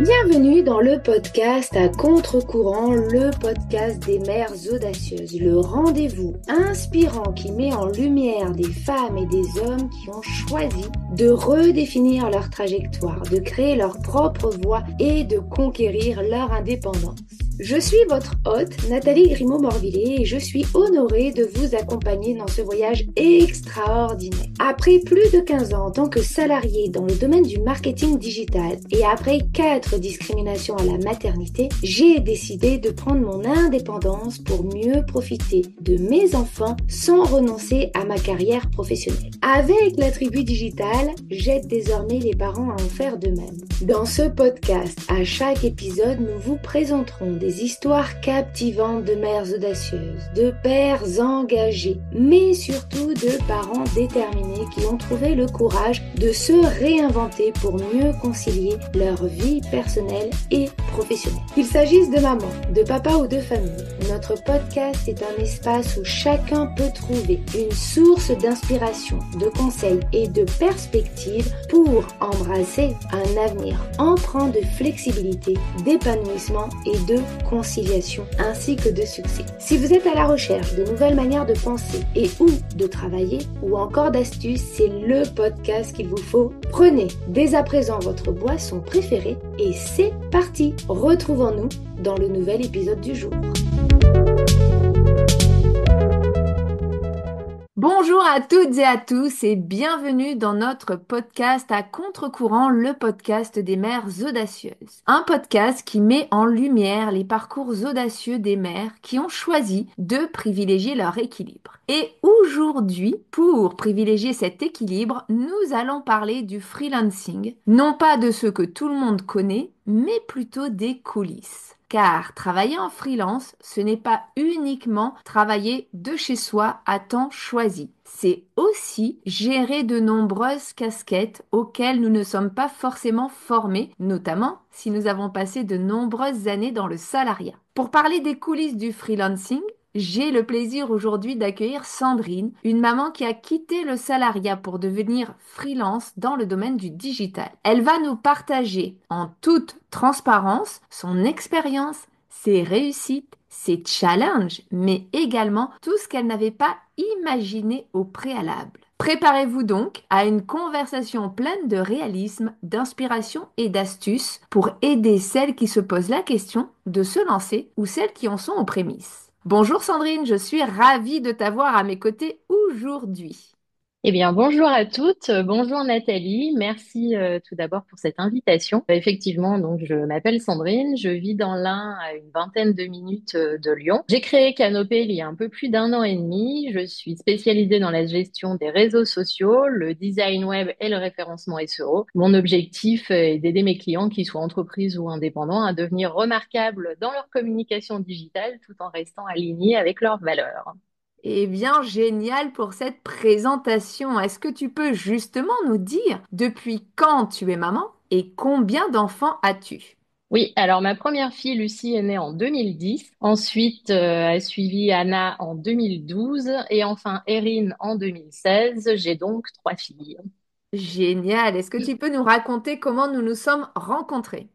Bienvenue dans le podcast à contre-courant, le podcast des mères audacieuses, le rendez-vous inspirant qui met en lumière des femmes et des hommes qui ont choisi de redéfinir leur trajectoire, de créer leur propre voie et de conquérir leur indépendance. Je suis votre hôte, Nathalie Grimaud-Morvillier, et je suis honorée de vous accompagner dans ce voyage extraordinaire. Après plus de 15 ans en tant que salariée dans le domaine du marketing digital et après 4 discriminations à la maternité, j'ai décidé de prendre mon indépendance pour mieux profiter de mes enfants sans renoncer à ma carrière professionnelle. Avec la tribu digitale, j'aide désormais les parents à en faire de même. Dans ce podcast, à chaque épisode, nous vous présenterons des histoires captivantes de mères audacieuses, de pères engagés, mais surtout de parents déterminés qui ont trouvé le courage de se réinventer pour mieux concilier leur vie personnelle et professionnelle. Qu'il s'agisse de maman, de papa ou de famille, notre podcast est un espace où chacun peut trouver une source d'inspiration, de conseils et de perspectives pour embrasser un avenir empreint de flexibilité, d'épanouissement et de conciliation, ainsi que de succès. Si vous êtes à la recherche de nouvelles manières de penser et ou de travailler, ou encore d'astuces, c'est le podcast qu'il vous faut. Prenez dès à présent votre boisson préférée et c'est parti! Retrouvons-nous dans le nouvel épisode du jour. Bonjour à toutes et à tous et bienvenue dans notre podcast à contre-courant, le podcast des mères audacieuses. Un podcast qui met en lumière les parcours audacieux des mères qui ont choisi de privilégier leur équilibre. Et aujourd'hui, pour privilégier cet équilibre, nous allons parler du freelancing, non pas de ce que tout le monde connaît, mais plutôt des coulisses. Car travailler en freelance, ce n'est pas uniquement travailler de chez soi à temps choisi. C'est aussi gérer de nombreuses casquettes auxquelles nous ne sommes pas forcément formés, notamment si nous avons passé de nombreuses années dans le salariat. Pour parler des coulisses du freelancing, j'ai le plaisir aujourd'hui d'accueillir Sandrine, une maman qui a quitté le salariat pour devenir freelance dans le domaine du digital. Elle va nous partager en toute transparence son expérience, ses réussites, ses challenges, mais également tout ce qu'elle n'avait pas imaginé au préalable. Préparez-vous donc à une conversation pleine de réalisme, d'inspiration et d'astuces pour aider celles qui se posent la question de se lancer ou celles qui en sont aux prémices. Bonjour Sandrine, je suis ravie de t'avoir à mes côtés aujourd'hui. Eh bien, bonjour à toutes, bonjour Nathalie, merci tout d'abord pour cette invitation. Effectivement, donc je m'appelle Sandrine, je vis dans l'Ain à une vingtaine de minutes de Lyon. J'ai créé Canopé il y a un peu plus d'un an et demi. Je suis spécialisée dans la gestion des réseaux sociaux, le design web et le référencement SEO. Mon objectif est d'aider mes clients, qu'ils soient entreprises ou indépendants, à devenir remarquables dans leur communication digitale tout en restant alignés avec leurs valeurs. Eh bien, génial pour cette présentation. Est-ce que tu peux justement nous dire depuis quand tu es maman et combien d'enfants as-tu? Oui, alors ma première fille, Lucie, est née en 2010. Ensuite, a suivi Anna en 2012 et enfin Erin en 2016. J'ai donc trois filles. Génial. Est-ce que tu peux nous raconter comment nous nous sommes rencontrés?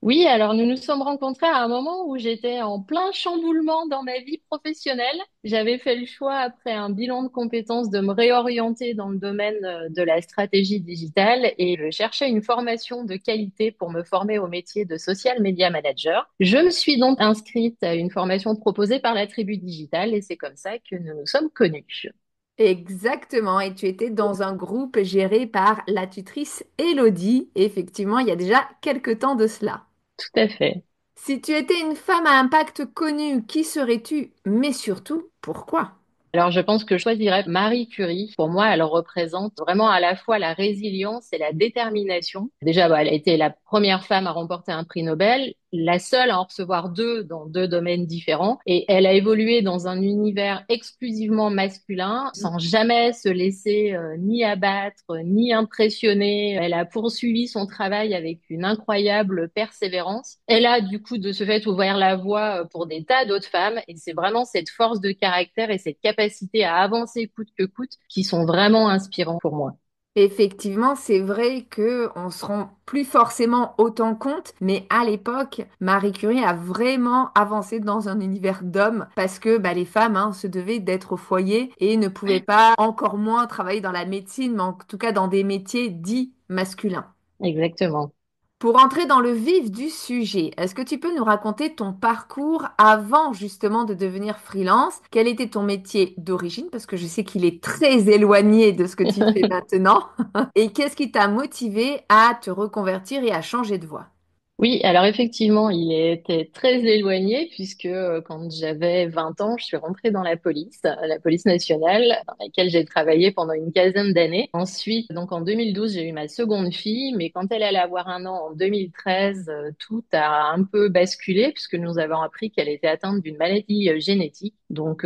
Oui, alors nous nous sommes rencontrés à un moment où j'étais en plein chamboulement dans ma vie professionnelle. J'avais fait le choix, après un bilan de compétences, de me réorienter dans le domaine de la stratégie digitale et je cherchais une formation de qualité pour me former au métier de social media manager. Je me suis donc inscrite à une formation proposée par la Tribu Digitale et c'est comme ça que nous nous sommes connus. Exactement. Et tu étais dans un groupe géré par la tutrice Élodie. Effectivement, il y a déjà quelques temps de cela. Tout à fait. Si tu étais une femme à impact connue, qui serais-tu? Mais surtout, pourquoi? Alors, je pense que je choisirais Marie Curie. Pour moi, elle représente vraiment à la fois la résilience et la détermination. Déjà, elle a été la première femme à remporter un prix Nobel, la seule à en recevoir deux dans deux domaines différents. Et elle a évolué dans un univers exclusivement masculin, sans jamais se laisser ni abattre, ni impressionner. Elle a poursuivi son travail avec une incroyable persévérance. Elle a, du coup, de ce fait, ouvert la voie pour des tas d'autres femmes. Et c'est vraiment cette force de caractère et cette capacité à avancer coûte que coûte qui sont vraiment inspirants pour moi. Effectivement, c'est vrai que on se rend plus forcément autant compte, mais à l'époque, Marie Curie a vraiment avancé dans un univers d'hommes parce que bah, les femmes se devaient d'être au foyer et ne pouvaient pas encore moins travailler dans la médecine, mais en tout cas dans des métiers dits masculins. Exactement. Pour entrer dans le vif du sujet, est-ce que tu peux nous raconter ton parcours avant justement de devenir freelance? Quel était ton métier d'origine? Parce que je sais qu'il est très éloigné de ce que tu fais maintenant. Et qu'est-ce qui t'a motivé à te reconvertir et à changer de voie? Oui, alors effectivement, il était très éloigné puisque quand j'avais 20 ans, je suis rentrée dans la police nationale, dans laquelle j'ai travaillé pendant une quinzaine d'années. Ensuite, donc en 2012, j'ai eu ma seconde fille, mais quand elle allait avoir un an en 2013, tout a un peu basculé puisque nous avons appris qu'elle était atteinte d'une maladie génétique. Donc,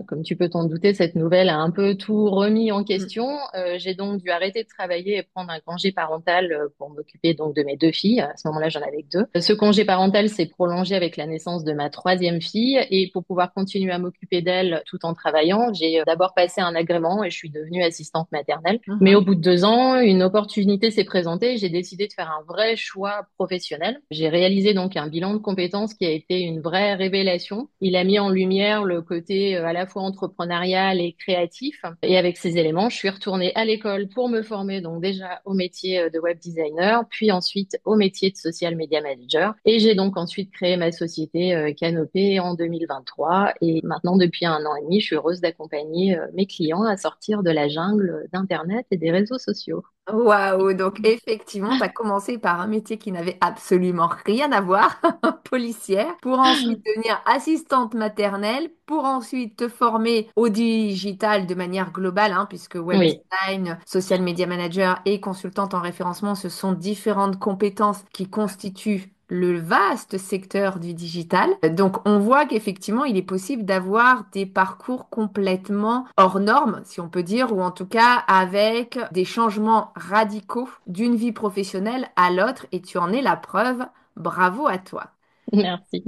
comme tu peux t'en douter, cette nouvelle a un peu tout remis en Mm. question. J'ai donc dû arrêter de travailler et prendre un congé parental pour m'occuper donc de mes deux filles. À ce moment-là, j'en avais que deux. Ce congé parental s'est prolongé avec la naissance de ma troisième fille et pour pouvoir continuer à m'occuper d'elle tout en travaillant, j'ai d'abord passé un agrément et je suis devenue assistante maternelle. Mais au Mhm. bout de 2 ans, une opportunité s'est présentée et j'ai décidé de faire un vrai choix professionnel. J'ai réalisé donc un bilan de compétences qui a été une vraie révélation. Il a mis en lumière le côté à la fois entrepreneurial et créatif. Et avec ces éléments, je suis retournée à l'école pour me former donc déjà au métier de web designer, puis ensuite au métier de social media manager. Et j'ai donc ensuite créé ma société Canopée en 2023. Et maintenant, depuis un an et demi, je suis heureuse d'accompagner mes clients à sortir de la jungle d'Internet et des réseaux sociaux. Waouh, donc effectivement, tu as commencé par un métier qui n'avait absolument rien à voir, policière, pour ensuite devenir assistante maternelle, pour ensuite te former au digital de manière globale, puisque web Oui. design, social media manager et consultante en référencement, ce sont différentes compétences qui constituent le vaste secteur du digital. Donc, on voit qu'effectivement, il est possible d'avoir des parcours complètement hors normes, si on peut dire, ou en tout cas avec des changements radicaux d'une vie professionnelle à l'autre, et tu en es la preuve. Bravo à toi. Merci.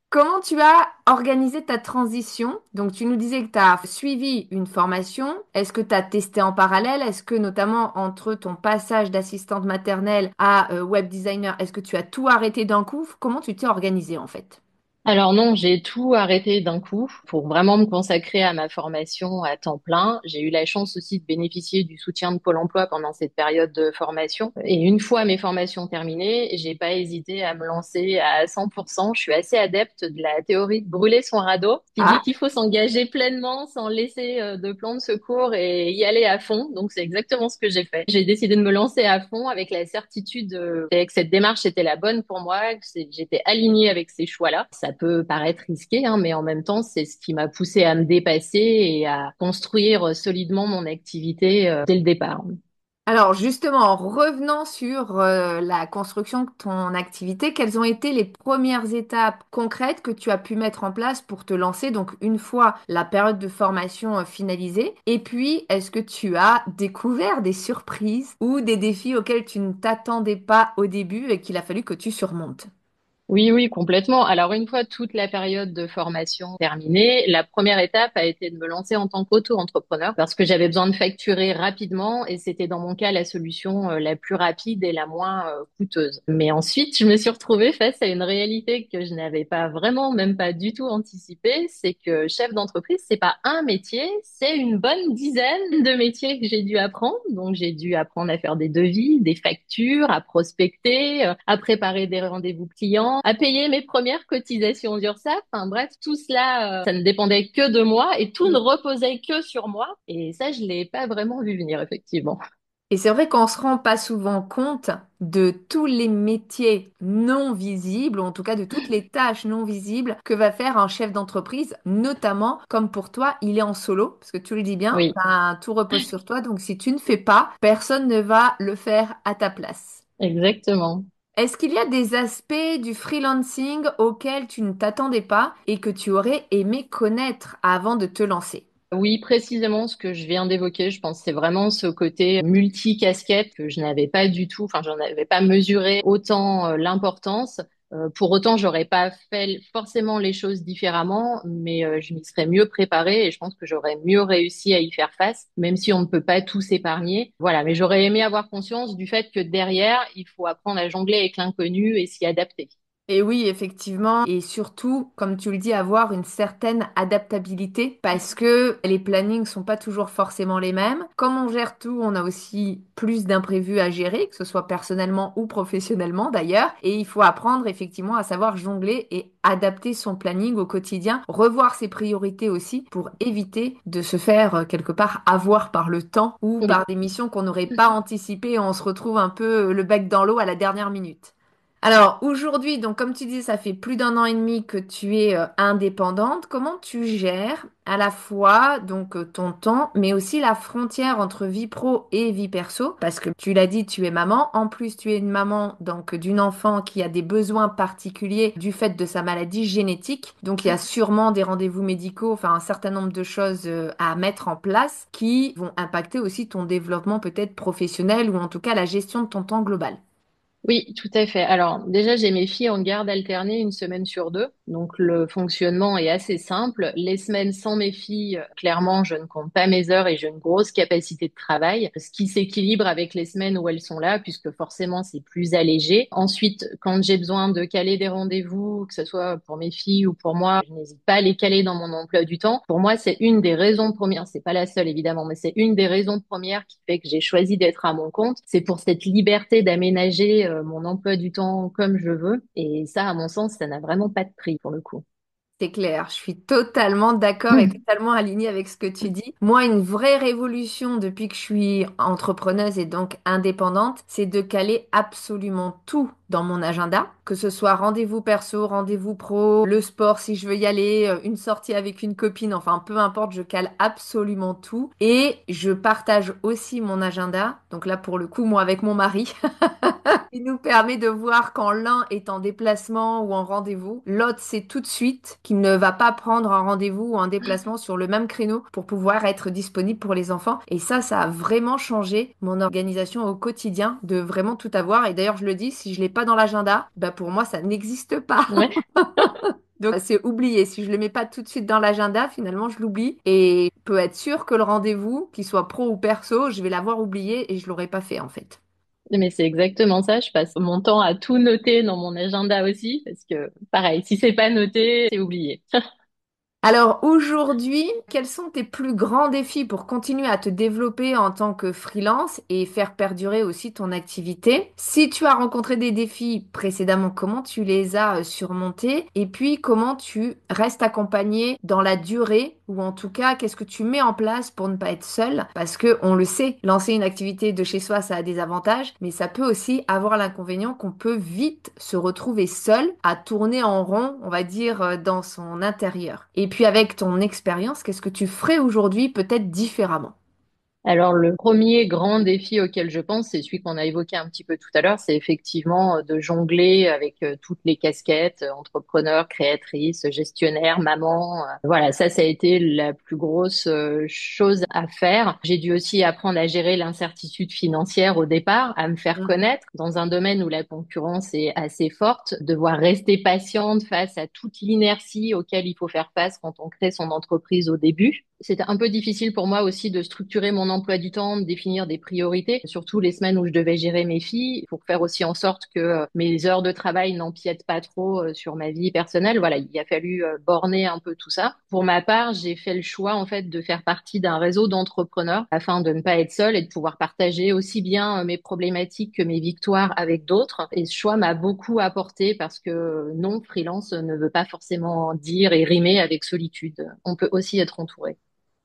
Comment tu as organisé ta transition? Donc, tu nous disais que tu as suivi une formation. Est-ce que tu as testé en parallèle? Est-ce que, notamment, entre ton passage d'assistante maternelle à web designer, est-ce que tu as tout arrêté d'un coup? Comment tu t'es organisé en fait? Alors non, j'ai tout arrêté d'un coup pour vraiment me consacrer à ma formation à temps plein. J'ai eu la chance aussi de bénéficier du soutien de Pôle emploi pendant cette période de formation. Et une fois mes formations terminées, j'ai pas hésité à me lancer à 100%. Je suis assez adepte de la théorie de brûler son radeau, qui dit Ah, qu'il faut s'engager pleinement sans laisser de plan de secours et y aller à fond. Donc c'est exactement ce que j'ai fait. J'ai décidé de me lancer à fond avec la certitude que cette démarche était la bonne pour moi, que j'étais alignée avec ces choix-là. Ça peut paraître risqué, mais en même temps, c'est ce qui m'a poussée à me dépasser et à construire solidement mon activité dès le départ. alors justement, en revenant sur la construction de ton activité, quelles ont été les premières étapes concrètes que tu as pu mettre en place pour te lancer, donc une fois la période de formation finalisée? Et puis, est-ce que tu as découvert des surprises ou des défis auxquels tu ne t'attendais pas au début et qu'il a fallu que tu surmontes? Oui, oui, complètement. Alors, une fois toute la période de formation terminée, la première étape a été de me lancer en tant qu'auto-entrepreneur parce que j'avais besoin de facturer rapidement et c'était dans mon cas la solution la plus rapide et la moins coûteuse. Mais ensuite, je me suis retrouvée face à une réalité que je n'avais pas vraiment, même pas du tout anticipée, c'est que chef d'entreprise, c'est pas un métier, c'est une bonne dizaine de métiers que j'ai dû apprendre. Donc, j'ai dû apprendre à faire des devis, des factures, à prospecter, à préparer des rendez-vous clients, à payer mes premières cotisations d'URSSAF. Enfin bref, tout cela, ça ne dépendait que de moi et tout ne reposait que sur moi. Et ça, je l'ai pas vraiment vu venir, effectivement. Et c'est vrai qu'on se rend pas souvent compte de tous les métiers non visibles, ou en tout cas de toutes les tâches non visibles que va faire un chef d'entreprise, notamment comme pour toi, il est en solo, parce que tu le dis bien, Oui, ben, tout repose sur toi, donc si tu ne fais pas, personne ne va le faire à ta place. exactement. Est-ce qu'il y a des aspects du freelancing auxquels tu ne t'attendais pas et que tu aurais aimé connaître avant de te lancer? Oui, précisément ce que je viens d'évoquer, je pense, c'est vraiment ce côté multi-casquette que je n'avais pas du tout, enfin, j'en avais pas mesuré autant l'importance. Pour autant, j'aurais pas fait forcément les choses différemment, mais je m'y serais mieux préparée et je pense que j'aurais mieux réussi à y faire face, même si on ne peut pas tout s'épargner. Voilà, mais j'aurais aimé avoir conscience du fait que derrière, il faut apprendre à jongler avec l'inconnu et s'y adapter. Et oui, effectivement, et surtout, comme tu le dis, avoir une certaine adaptabilité parce que les plannings sont pas toujours forcément les mêmes. Comme on gère tout, on a aussi plus d'imprévus à gérer, que ce soit personnellement ou professionnellement d'ailleurs. Et il faut apprendre effectivement à savoir jongler et adapter son planning au quotidien, revoir ses priorités aussi pour éviter de se faire quelque part avoir par le temps ou Oui. par des missions qu'on n'aurait pas anticipées et on se retrouve un peu le bec dans l'eau à la dernière minute. Alors aujourd'hui, donc comme tu dis, ça fait plus d'un an et demi que tu es indépendante. Comment tu gères à la fois donc ton temps, mais aussi la frontière entre vie pro et vie perso? Parce que tu l'as dit, tu es maman. En plus, tu es une maman donc d'une enfant qui a des besoins particuliers du fait de sa maladie génétique. Donc il y a sûrement des rendez-vous médicaux, enfin un certain nombre de choses à mettre en place qui vont impacter aussi ton développement peut-être professionnel ou en tout cas la gestion de ton temps global. Oui, tout à fait. Alors, déjà, j'ai mes filles en garde alternée une semaine sur deux. Donc, le fonctionnement est assez simple. Les semaines sans mes filles, clairement, je ne compte pas mes heures et j'ai une grosse capacité de travail, ce qui s'équilibre avec les semaines où elles sont là, puisque forcément, c'est plus allégé. Ensuite, quand j'ai besoin de caler des rendez-vous, que ce soit pour mes filles ou pour moi, je n'hésite pas à les caler dans mon emploi du temps. Pour moi, c'est une des raisons premières, c'est pas la seule évidemment, mais c'est une des raisons premières qui fait que j'ai choisi d'être à mon compte. C'est pour cette liberté d'aménager mon emploi du temps comme je veux. Et ça, à mon sens, ça n'a vraiment pas de prix pour le coup. C'est clair, je suis totalement d'accord et totalement alignée avec ce que tu dis. Moi, une vraie révolution depuis que je suis entrepreneuse et donc indépendante, c'est de caler absolument tout dans mon agenda, que ce soit rendez-vous perso, rendez-vous pro, le sport si je veux y aller, une sortie avec une copine, enfin peu importe, je cale absolument tout et je partage aussi mon agenda. Donc là, pour le coup, moi avec mon mari. Il nous permet de voir quand l'un est en déplacement ou en rendez-vous, l'autre sait tout de suite qu'il ne va pas prendre un rendez-vous ou un déplacement sur le même créneau pour pouvoir être disponible pour les enfants. Et ça a vraiment changé mon organisation au quotidien de vraiment tout avoir. Et d'ailleurs, je le dis, si je l'ai pas dans l'agenda, bah pour moi, ça n'existe pas. Ouais. Donc c'est oublié. Si je le mets pas tout de suite dans l'agenda, finalement, je l'oublie. Et peut être sûr que le rendez-vous, qu'il soit pro ou perso, je vais l'avoir oublié et je l'aurais pas fait en fait. Mais c'est exactement ça. Je passe mon temps à tout noter dans mon agenda aussi, parce que pareil, si c'est pas noté, c'est oublié. Alors aujourd'hui, quels sont tes plus grands défis pour continuer à te développer en tant que freelance et faire perdurer aussi ton activité? Si tu as rencontré des défis précédemment, comment tu les as surmontés? Et puis comment tu restes accompagné dans la durée ou en tout cas, qu'est-ce que tu mets en place pour ne pas être seul? Parce que on le sait, lancer une activité de chez soi, ça a des avantages, mais ça peut aussi avoir l'inconvénient qu'on peut vite se retrouver seul à tourner en rond, on va dire, dans son intérieur. Et puis avec ton expérience, qu'est-ce que tu ferais aujourd'hui peut-être différemment? Alors, le premier grand défi auquel je pense, c'est celui qu'on a évoqué un petit peu tout à l'heure, c'est effectivement de jongler avec toutes les casquettes, entrepreneur, créatrice, gestionnaire, maman. Voilà, ça a été la plus grosse chose à faire. J'ai dû aussi apprendre à gérer l'incertitude financière au départ, à me faire Mhm. connaître dans un domaine où la concurrence est assez forte, devoir rester patiente face à toute l'inertie auquel il faut faire face quand on crée son entreprise au début. C'était un peu difficile pour moi aussi de structurer mon emploi du temps, de définir des priorités, surtout les semaines où je devais gérer mes filles, pour faire aussi en sorte que mes heures de travail n'empiètent pas trop sur ma vie personnelle. Voilà, il a fallu borner un peu tout ça. Pour ma part, j'ai fait le choix en fait de faire partie d'un réseau d'entrepreneurs afin de ne pas être seule et de pouvoir partager aussi bien mes problématiques que mes victoires avec d'autres. Et ce choix m'a beaucoup apporté parce que non, freelance ne veut pas forcément dire et rimer avec solitude. On peut aussi être entouré.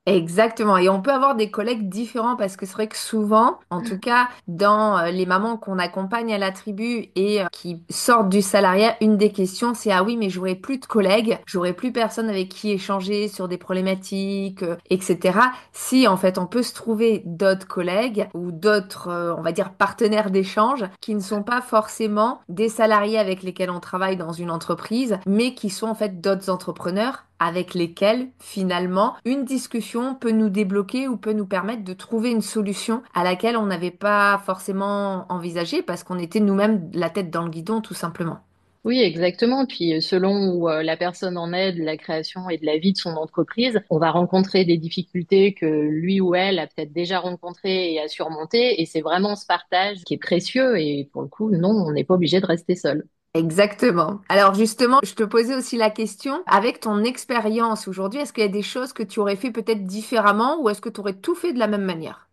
Exactement. Et on peut avoir des collègues différents parce que c'est vrai que souvent, en tout cas, dans les mamans qu'on accompagne à la tribu et qui sortent du salariat, une des questions, c'est, ah oui, mais j'aurai plus de collègues, j'aurai plus personne avec qui échanger sur des problématiques, etc. Si, en fait, on peut se trouver d'autres collègues ou d'autres, on va dire, partenaires d'échange qui ne sont pas forcément des salariés avec lesquels on travaille dans une entreprise, mais qui sont en fait d'autres entrepreneurs avec lesquels, finalement, une discussion peut nous débloquer ou peut nous permettre de trouver une solution à laquelle on n'avait pas forcément envisagé parce qu'on était nous-mêmes la tête dans le guidon, tout simplement. Oui, exactement. Puis selon où la personne en est de la création et de la vie de son entreprise, on va rencontrer des difficultés que lui ou elle a peut-être déjà rencontrées et a surmontées. Et c'est vraiment ce partage qui est précieux. Et pour le coup, non, on n'est pas obligé de rester seul. Exactement. Alors justement, je te posais aussi la question, avec ton expérience aujourd'hui, est-ce qu'il y a des choses que tu aurais fait peut-être différemment ou est-ce que tu aurais tout fait de la même manière?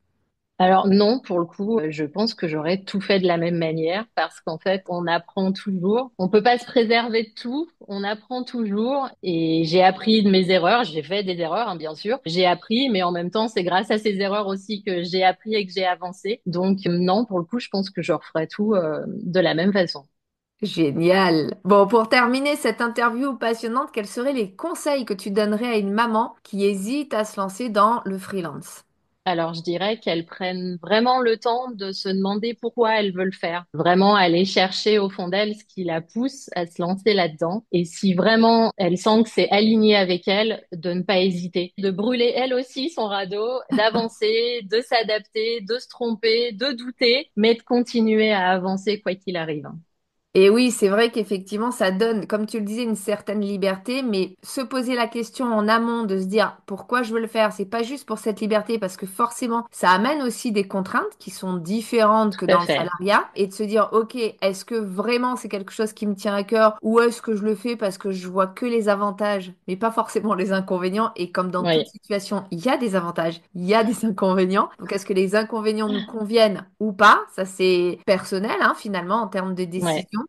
Alors non, pour le coup, je pense que j'aurais tout fait de la même manière parce qu'en fait, on apprend toujours. On peut pas se préserver de tout. On apprend toujours et j'ai appris de mes erreurs. J'ai fait des erreurs, hein, bien sûr. J'ai appris, mais en même temps, c'est grâce à ces erreurs aussi que j'ai appris et que j'ai avancé. Donc non, pour le coup, je pense que je referais tout de la même façon. Génial. Bon, pour terminer cette interview passionnante, quels seraient les conseils que tu donnerais à une maman qui hésite à se lancer dans le freelance? Alors, je dirais qu'elles prennent vraiment le temps de se demander pourquoi elles veulent faire. Vraiment aller chercher au fond d'elles ce qui la pousse à se lancer là-dedans. Et si vraiment elles sentent que c'est aligné avec elles, de ne pas hésiter. De brûler elle aussi son radeau, d'avancer, de s'adapter, de se tromper, de douter, mais de continuer à avancer quoi qu'il arrive. Et oui, c'est vrai qu'effectivement, ça donne, comme tu le disais, une certaine liberté, mais se poser la question en amont de se dire pourquoi je veux le faire, c'est pas juste pour cette liberté, parce que forcément, ça amène aussi des contraintes qui sont différentes que Tout à dans le fait. salariat, et de se dire, ok, est-ce que vraiment c'est quelque chose qui me tient à cœur, ou est-ce que je le fais parce que je vois que les avantages, mais pas forcément les inconvénients, et comme dans toute Oui, situation, il y a des avantages, il y a des inconvénients, donc est-ce que les inconvénients nous conviennent ou pas? Ça, c'est personnel, hein, finalement, en termes de ouais, décision.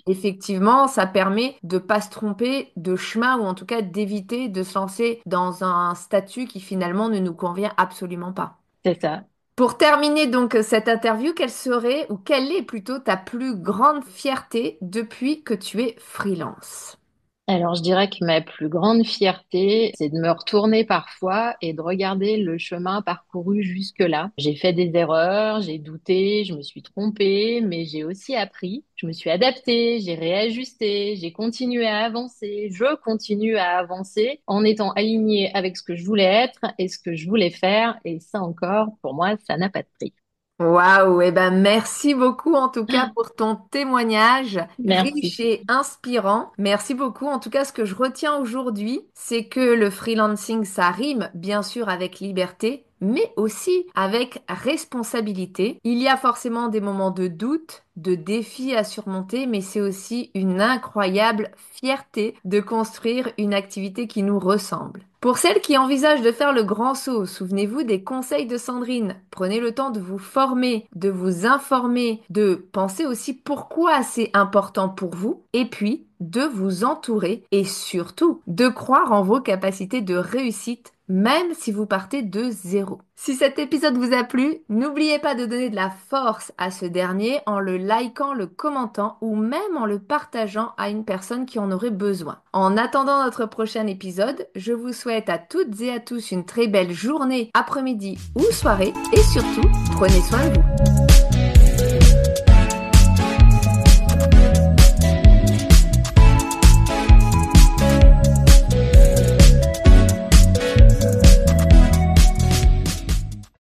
Effectivement, ça permet de pas se tromper de chemin ou en tout cas d'éviter de se lancer dans un statut qui finalement ne nous convient absolument pas. c'est ça. Pour terminer donc cette interview, quelle serait ou quelle est plutôt ta plus grande fierté depuis que tu es freelance? Alors, je dirais que ma plus grande fierté, c'est de me retourner parfois et de regarder le chemin parcouru jusque-là. J'ai fait des erreurs, j'ai douté, je me suis trompée, mais j'ai aussi appris. Je me suis adaptée, j'ai réajusté, j'ai continué à avancer, je continue à avancer en étant alignée avec ce que je voulais être et ce que je voulais faire. Et ça encore, pour moi, ça n'a pas de prix. Waouh, eh ben merci beaucoup en tout cas pour ton témoignage Merci. riche et inspirant. Merci beaucoup. En tout cas, ce que je retiens aujourd'hui, c'est que le freelancing, ça rime bien sûr avec liberté, mais aussi avec responsabilité. Il y a forcément des moments de doute, de défis à surmonter, mais c'est aussi une incroyable fierté de construire une activité qui nous ressemble. Pour celles qui envisagent de faire le grand saut, souvenez-vous des conseils de Sandrine. Prenez le temps de vous former, de vous informer, de penser aussi pourquoi c'est important pour vous, et puis de vous entourer et surtout de croire en vos capacités de réussite même si vous partez de zéro. Si cet épisode vous a plu, n'oubliez pas de donner de la force à ce dernier en le likant, le commentant ou même en le partageant à une personne qui en aurait besoin. En attendant notre prochain épisode, je vous souhaite à toutes et à tous une très belle journée, après-midi ou soirée et surtout, prenez soin de vous.